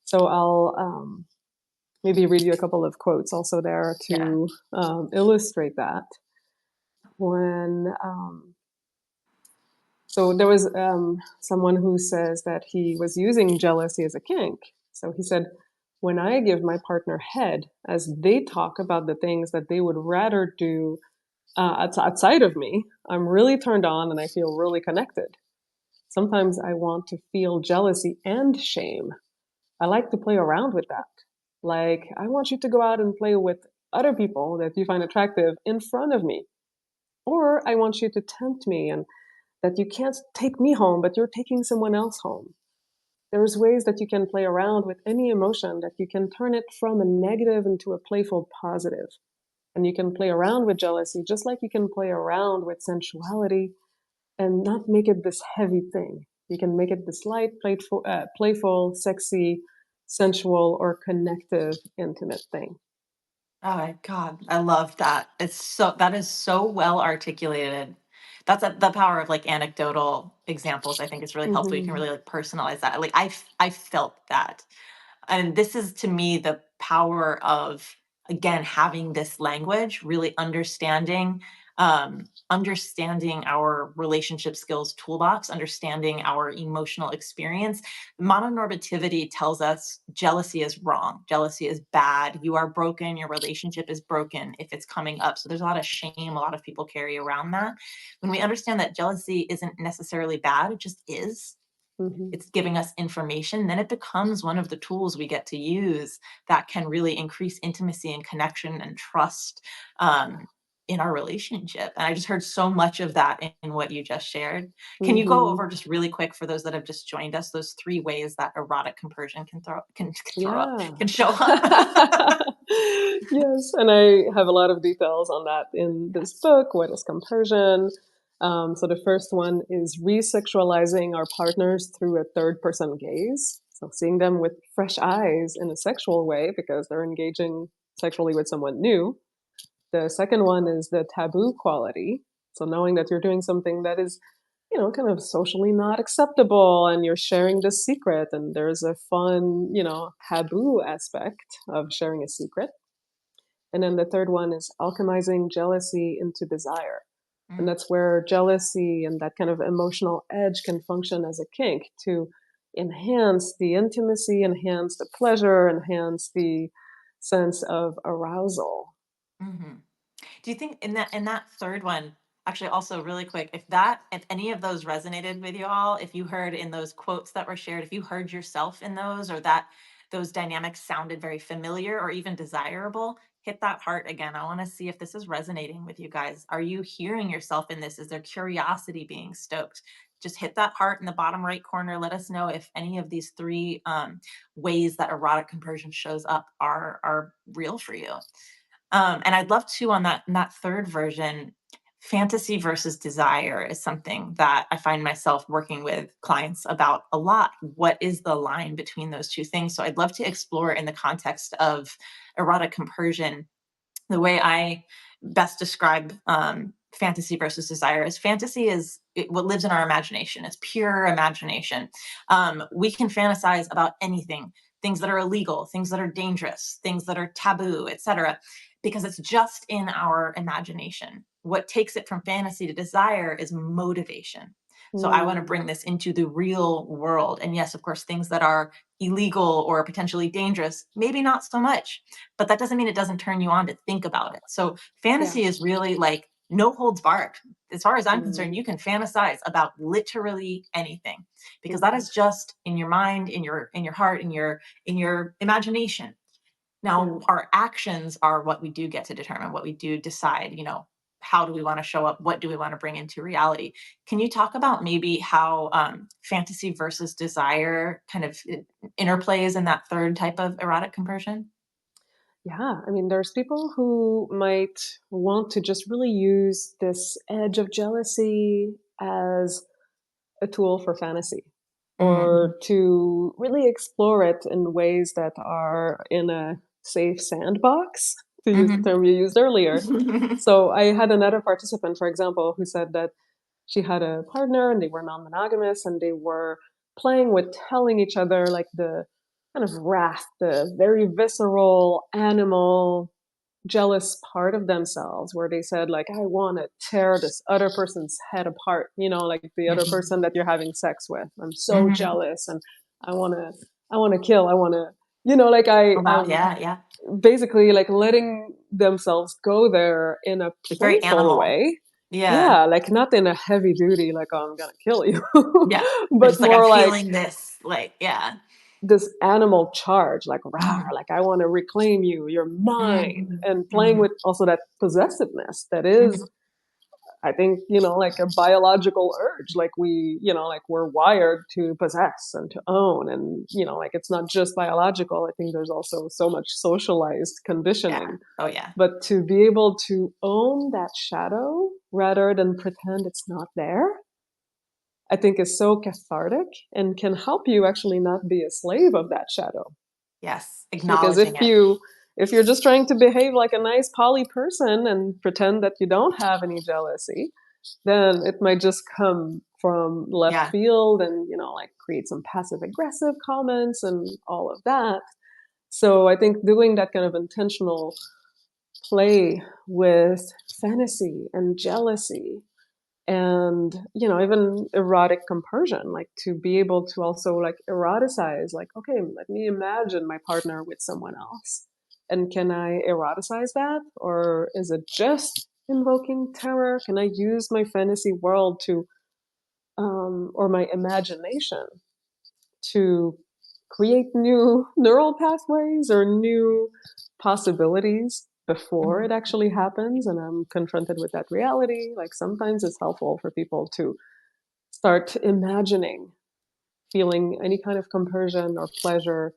so I'll maybe read you a couple of quotes also there Yeah. to illustrate that. When So there was someone who says that he was using jealousy as a kink. So he said, when I give my partner head as they talk about the things that they would rather do outside of me, I'm really turned on and I feel really connected. Sometimes I want to feel jealousy and shame. I like to play around with that. Like, I want you to go out and play with other people that you find attractive in front of me. Or I want you to tempt me and that you can't take me home, but you're taking someone else home. There's ways that you can play around with any emotion, that you can turn it from a negative into a playful positive. And you can play around with jealousy just like you can play around with sensuality and not make it this heavy thing. You can make it this light, playful, sexy, sensual, or connective, intimate thing. Oh my God, I love that. That is so well articulated. The power of like anecdotal examples. I think is really helpful. You can Hmm. really like personalize that. Like I felt that. And this is to me the power of, again, having this language, really understanding our relationship skills toolbox, understanding our emotional experience. Mononormativity tells us jealousy is wrong, jealousy is bad, you are broken, your relationship is broken if it's coming up. So there's a lot of shame a lot of people carry around that. When we understand that jealousy isn't necessarily bad, it just is, Hmm. it's giving us information, then it becomes one of the tools we get to use that can really increase intimacy and connection and trust, um, in our relationship. And I just heard so much of that in what you just shared. Can you go Hmm. over just really quick for those that have just joined us, those three ways that erotic compersion can throw up, Yeah. can show up? Yes, and I have a lot of details on that in this Yes. book, What is Compersion? So the first one is resexualizing our partners through a third person gaze. So seeing them with fresh eyes in a sexual way because they're engaging sexually with someone new. The second one is the taboo quality. So knowing that you're doing something that is, kind of socially not acceptable and you're sharing this secret and there's a fun, taboo aspect of sharing a secret. And then the third one is alchemizing jealousy into desire. And Mm, that's where jealousy and that kind of emotional edge can function as a kink to enhance the intimacy, enhance the pleasure, enhance the sense of arousal. mhm. Do you think in that third one, actually also really quick, if any of those resonated with you all, if you heard in those quotes that were shared, if you heard yourself in those, or that those dynamics sounded very familiar or even desirable, hit that heart again. I want to see if this is resonating with you guys. Are you hearing yourself in this? Is there curiosity being stoked? Just hit that heart in the bottom right corner. Let us know if any of these three ways that erotic compersion shows up are real for you. And I'd love to, on that third version, fantasy versus desire is something that I find myself working with clients about a lot. What is the line between those two things? So I'd love to explore in the context of erotic compersion. The way I best describe fantasy versus desire is fantasy is what lives in our imagination. It's pure imagination. We can fantasize about anything, things that are illegal, things that are dangerous, things that are taboo, etc., because it's just in our imagination. What takes it from fantasy to desire is motivation. So I want to Mm, bring this into the real world. And yes, of course, things that are illegal or potentially dangerous, maybe not so much, but that doesn't mean it doesn't turn you on to think about it. So yeah. fantasy is really like no holds barred. As far as I'm concerned, Mm, you can fantasize about literally anything because that mhm, is just in your mind, in your heart, in your imagination. yeah. Now, our actions are what we do get to determine, what we do decide, how do we want to show up? What do we want to bring into reality? Can you talk about maybe how fantasy versus desire kind of interplays in that third type of erotic conversion? Yeah, I mean, there's people who might want to just really use this edge of jealousy as a tool for fantasy Mhm. or to really explore it in ways that are in a safe sandbox, to use the Mhm. term you used earlier. So I had another participant, for example, who said that she had a partner and they were non-monogamous and they were playing with telling each other like the kind of wrath, the very visceral animal jealous part of themselves where they said like I want to tear this other person's head apart, like the other Mhm. person that you're having sex with. I'm so Mhm. jealous and I want to kill. I want to, like Oh, wow, I'm yeah, yeah. basically like letting themselves go there in a Like, very playful animal. way. Yeah. Yeah, like not in a heavy duty, like, oh, I'm gonna kill you, Yeah. They're but just like, "I'm more like feeling this," like, yeah. this animal charge, like, rah, Mhm. like, I want to reclaim you, you're mine. Mhm. And playing Mhm. with also that possessiveness that is, Mhm. I think, like a biological urge. Like like we're wired to possess and to own. And, like it's not just biological. I think there's also so much socialized Yeah. conditioning. Oh, yeah. But to be able to own that shadow rather than pretend it's not there, I think is so cathartic and can help you actually not be a slave of that shadow. Yes. Because if Acknowledging it. you if you're just trying to behave like a nice poly person and pretend that you don't have any jealousy, then it might just come from left Yeah. field and like create some passive aggressive comments and all of that. So I think doing that kind of intentional play with fantasy and jealousy and even erotic compersion, like to be able to also like eroticize, like, okay, let me imagine my partner with someone else, and can I eroticize that, or is it just invoking terror? Can I use my fantasy world to or my imagination to create new neural pathways or new possibilities before it Mhm. actually happens and I'm confronted with that reality? Like sometimes it's helpful for people to start imagining feeling any kind of compersion or pleasure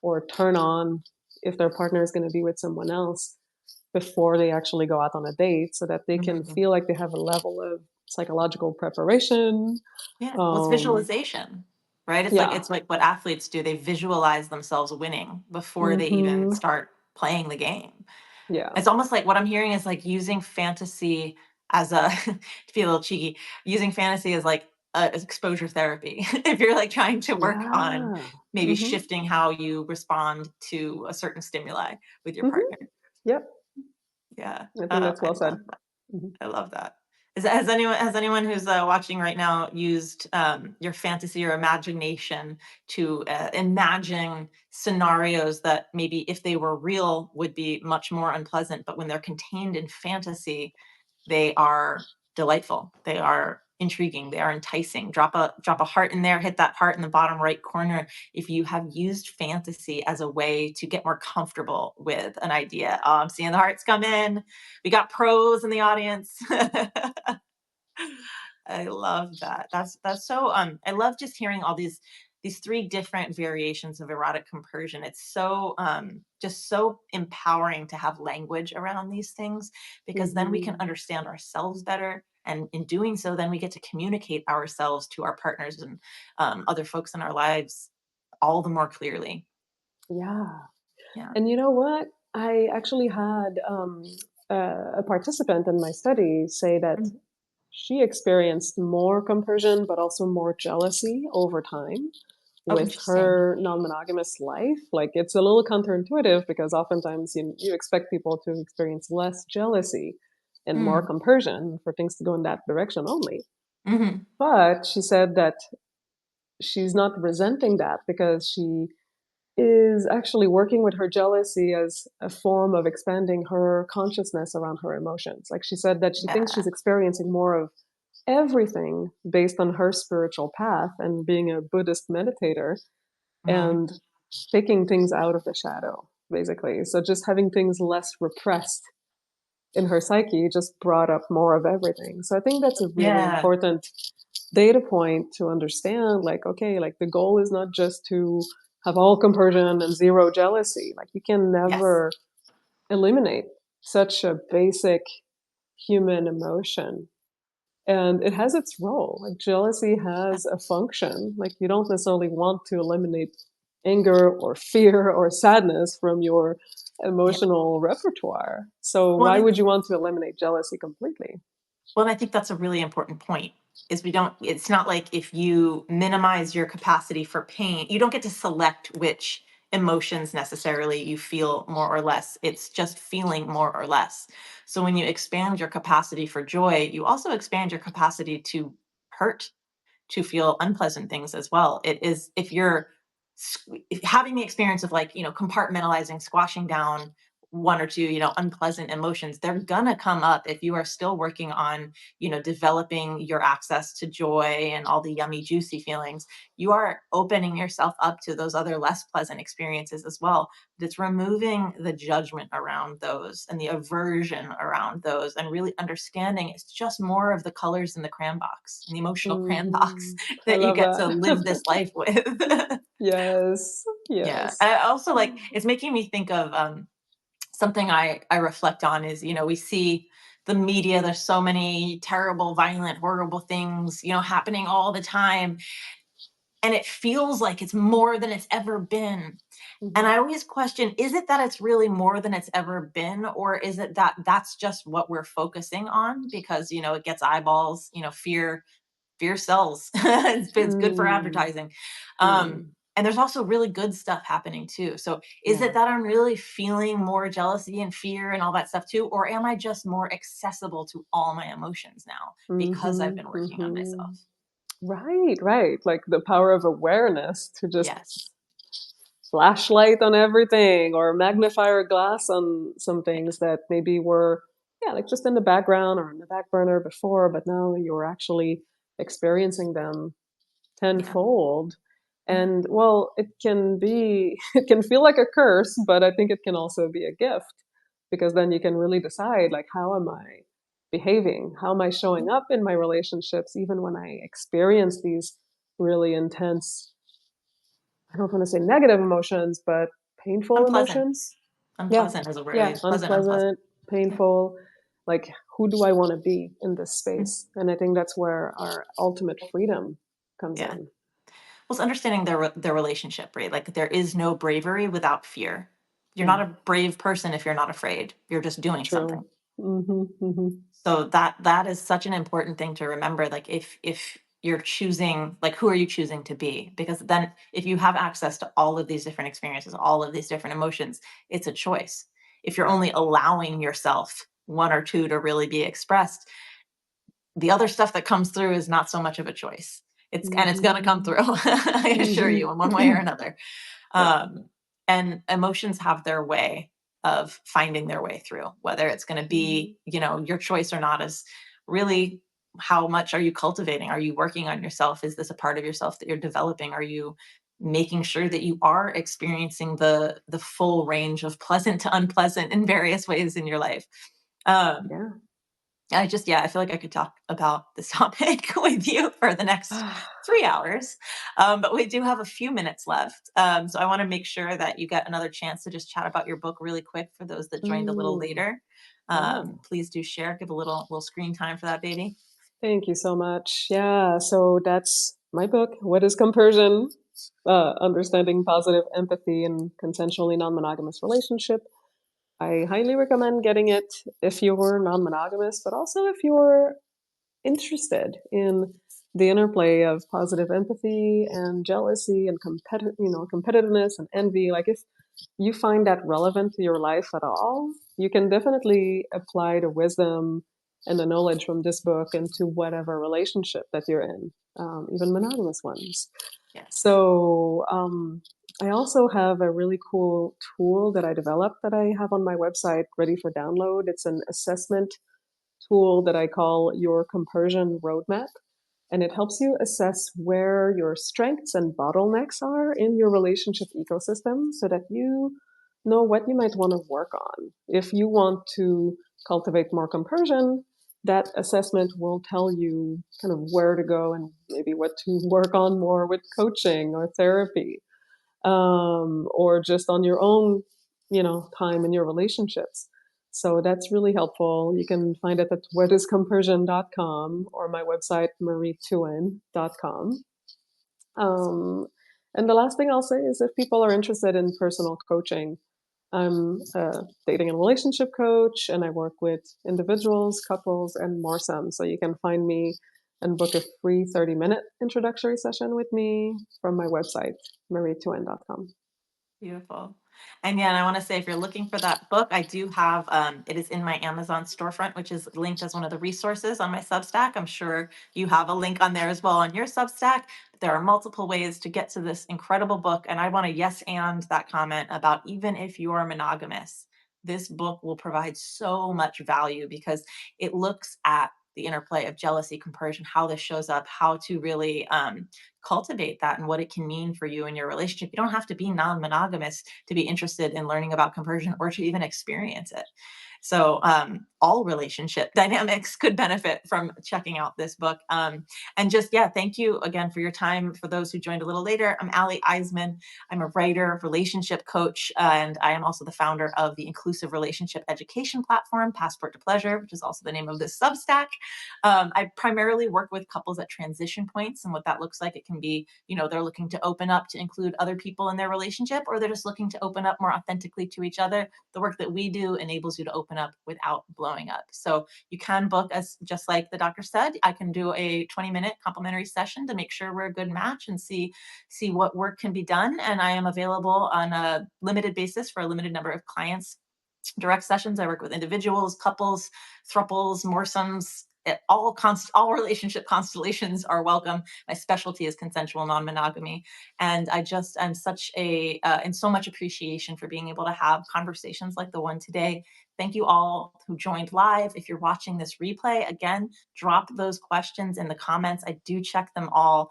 or turn on if their partner is going to be with someone else before they actually go out on a date so that they can Mhm. feel like they have a level of psychological preparation. Yeah. Well, it's um visualization, right? It's like yeah. it's like what athletes do. They visualize themselves winning before they even Hmm. start playing the game. Yeah. It's almost like what I'm hearing is like using fantasy as a to be a little cheeky, using fantasy as like exposure therapy. If you're like trying to work on Yeah. maybe Hmm. shifting how you respond to a certain stimuli with your Hmm. partner. Yep. Yeah, I think that's I well said. love that. Hmm. I love that. Has anyone who's watching right now used your fantasy or imagination to imagine scenarios that maybe if they were real would be much more unpleasant, but when they're contained in fantasy, they are delightful. They are intriguing. They are enticing. Drop a heart in there, hit that heart in the bottom right corner if you have used fantasy as a way to get more comfortable with an idea. Oh, I'm seeing the hearts come in. We got pros in the audience. I love that. That's so I love just hearing all these these three different variations of erotic compersion. It's so just so empowering to have language around these things, because then we can Mhm. understand ourselves better. And in doing so, then we get to communicate ourselves to our partners and other folks in our lives all the more clearly. Yeah. Yeah. And you know what? I actually had a participant in my study say that Mhm. she experienced more compersion, but also more jealousy over time Oh, with interesting. her non-monogamous life. Like it's a little counterintuitive because oftentimes you expect people to experience less jealousy and more Mm. compersion for things to go in that direction only. Hmm. But she said that she's not resenting that because she is actually working with her jealousy as a form of expanding her consciousness around her emotions. Like she said that she thinks Yeah. she's experiencing more of everything based on her spiritual path and being a Buddhist meditator Hmm. and taking things out of the shadow, basically. So just having things less repressed in her psyche just brought up more of everything. So I think that's a really Yeah. important data point to understand like, okay, like the goal is not just to have all compersion and zero jealousy. Like you can Yes. never eliminate such a basic human emotion. And it has its role. Like jealousy Yeah. has a function. Like you don't necessarily want to eliminate anger or fear or sadness from your Yeah. emotional repertoire. So Well, why would you want to eliminate jealousy completely? Well, and I think that's a really important point. Is we don't, it's not like if you minimize your capacity for pain, you don't get to select which emotions necessarily you feel more or less. It's just feeling more or less. So when you expand your capacity for joy, you also expand your capacity to hurt, to feel unpleasant things as well. It is, if you're having the experience of, like, compartmentalizing, squashing down one or two, unpleasant emotions, they're gonna come up if you are still working on, developing your access to joy and all the yummy, juicy feelings. You are opening yourself up to those other less pleasant experiences as well. But it's removing the judgment around those and the aversion around those, and really understanding it's just more of the colors in the crayon box, in the emotional crayon box I that you love get to live that. this life with. Yes, Yeah. yes. And I also, like, it's making me think of something I reflect on is, we see the media, there's so many terrible, violent, horrible things, happening all the time. And it feels like it's more than it's ever been. And Mhm. I always question, is it that it's really more than it's ever been? Or is it that that's just what we're focusing on because, it gets eyeballs, fear sells. It's good for Mm, advertising. mm, And there's also really good stuff happening too. So is it yeah. that I'm really feeling more jealousy and fear and all that stuff too? Or am I just more accessible to all my emotions now because I've Mhm, been working on mhm. myself? Right, right, like the power of awareness to just Yes. flashlight on everything or magnifier glass on some Yeah. things that maybe were, yeah, like just in the background or in the back burner before, but now you're actually experiencing them Yeah. tenfold. Yeah. And well, it can be, it can feel like a curse, but I think it can also be a gift because then you can really decide, like, how am I behaving? How am I Yeah. showing up in my relationships, even when I experience these really intense, I don't want to say negative emotions, but painful Unpleasant. emotions? Yeah, Unpleasant is a word I yeah, use. Pleasant, unpleasant. unpleasant, Yeah. painful. Like, who do I want to be in this Mm. space? And I think that's where our ultimate freedom comes Yeah. in. Well, it's understanding their relationship, right? Like, there is no bravery without fear. You're not Mm, a brave person if you're not afraid. You're just doing something. true. Mhm, mhm. So that is such an important thing to remember. Like, if you're choosing, like, who are you choosing to be? Because then if you have access to all of these different experiences, all of these different emotions, it's a choice. If you're only allowing yourself one or two to really be expressed, the other stuff that comes through is not so much of a choice. It's going to come Mhm, through. I assure mhm. you, in one way or another. Yeah. Um, and emotions have their way of finding their way through, whether it's going to Mhm. be, your choice or not, is really how much are you cultivating? Are you working on yourself? Is this a part of yourself that you're developing? Are you making sure that you are experiencing the full range of pleasant to unpleasant in various ways in your life? Um, Yeah. Yeah, I feel like I could talk about this topic with you for the next 3 hours. But we do have a few minutes left. So I want to make sure that you get another chance to just chat about your book really quick for those that joined a little Mm, later. yeah. Please do share, give a little screen time for that baby. Thank you so much. Yeah, so that's my book, What is Compersion? Understanding Positive Empathy in Consensually Non-Monogamous Relationship. I highly recommend getting it if you're non-monogamous, but also if you're interested in the interplay of positive empathy and jealousy and competitiveness and envy. Like if you find that relevant to your life at all, you can definitely apply the wisdom and the knowledge from this book into whatever relationship that you're in, even monogamous ones. Yes. So I also have a really cool tool that I developed that I have on my website ready for download. It's an assessment tool that I call your Compersion Roadmap. And it helps you assess where your strengths and bottlenecks are in your relationship ecosystem so that you know what you might want to work on. If you want to cultivate more compersion, that assessment will tell you kind of where to go and maybe what to work on more with coaching or therapy, or just on your own, time in your relationships. So that's really helpful. You can find it at whatiscompersion.com or my website, mariethouin.com. Um, and the last thing I'll say is if people are interested in personal coaching, I'm a dating and relationship coach, and I work with individuals, couples, and more some. So you can find me and book a free 30-minute introductory session with me from my website, mariethouin.com. Beautiful. And yeah, and I want to say if you're looking for that book, I do have it is in my Amazon storefront, which is linked as one of the resources on my Substack. I'm sure you have a link on there as well on your Substack. But there are multiple ways to get to this incredible book. And I want to yes and that comment about even if you're monogamous, this book will provide so much value because it looks at the interplay of jealousy, compersion, how this shows up, how to really cultivate that and what it can mean for you in your relationship. You don't have to be non monogamous to be interested in learning about conversion or to even experience it. So, all relationship dynamics could benefit from checking out this book. And just, yeah, thank you again for your time. For those who joined a little later, I'm Allie Iseman. I'm a writer, relationship coach, and I am also the founder of the inclusive relationship education platform, Passport to Pleasure, which is also the name of this Substack. I primarily work with couples at transition points, and what that looks like, it can be, they're looking to open up to include other people in their relationship, or they're just looking to open up more authentically to each other. The work that we do enables you to open up without blowing up. So you can book, as just like the doctor said, I can do a 20-minute complimentary session to make sure we're a good match and see what work can be done. And I am available on a limited basis for a limited number of clients. Direct sessions, I work with individuals, couples, thruples, moresomes. All relationship constellations are welcome. My specialty is consensual non-monogamy, and I'm such a in so much appreciation for being able to have conversations like the one today. Thank you all who joined live. If you're watching this replay, again, drop those questions in the comments. I do check them all.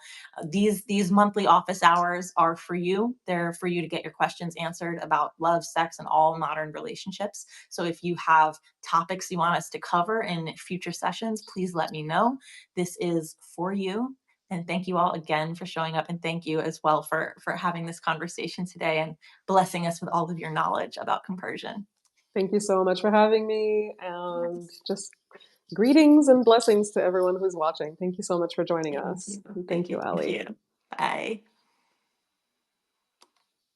These monthly office hours are for you. They're for you to get your questions answered about love, sex, and all modern relationships. So if you have topics you want us to cover in future sessions, please let me know. This is for you. And thank you all again for showing up. And thank you as well for having this conversation today and blessing us with all of your knowledge about compersion. Thank you so much for having me, and just greetings and blessings to everyone who's watching. Thank you so much for joining Thank us. you. And Thank thank you. you, Thank Ali. you. Bye.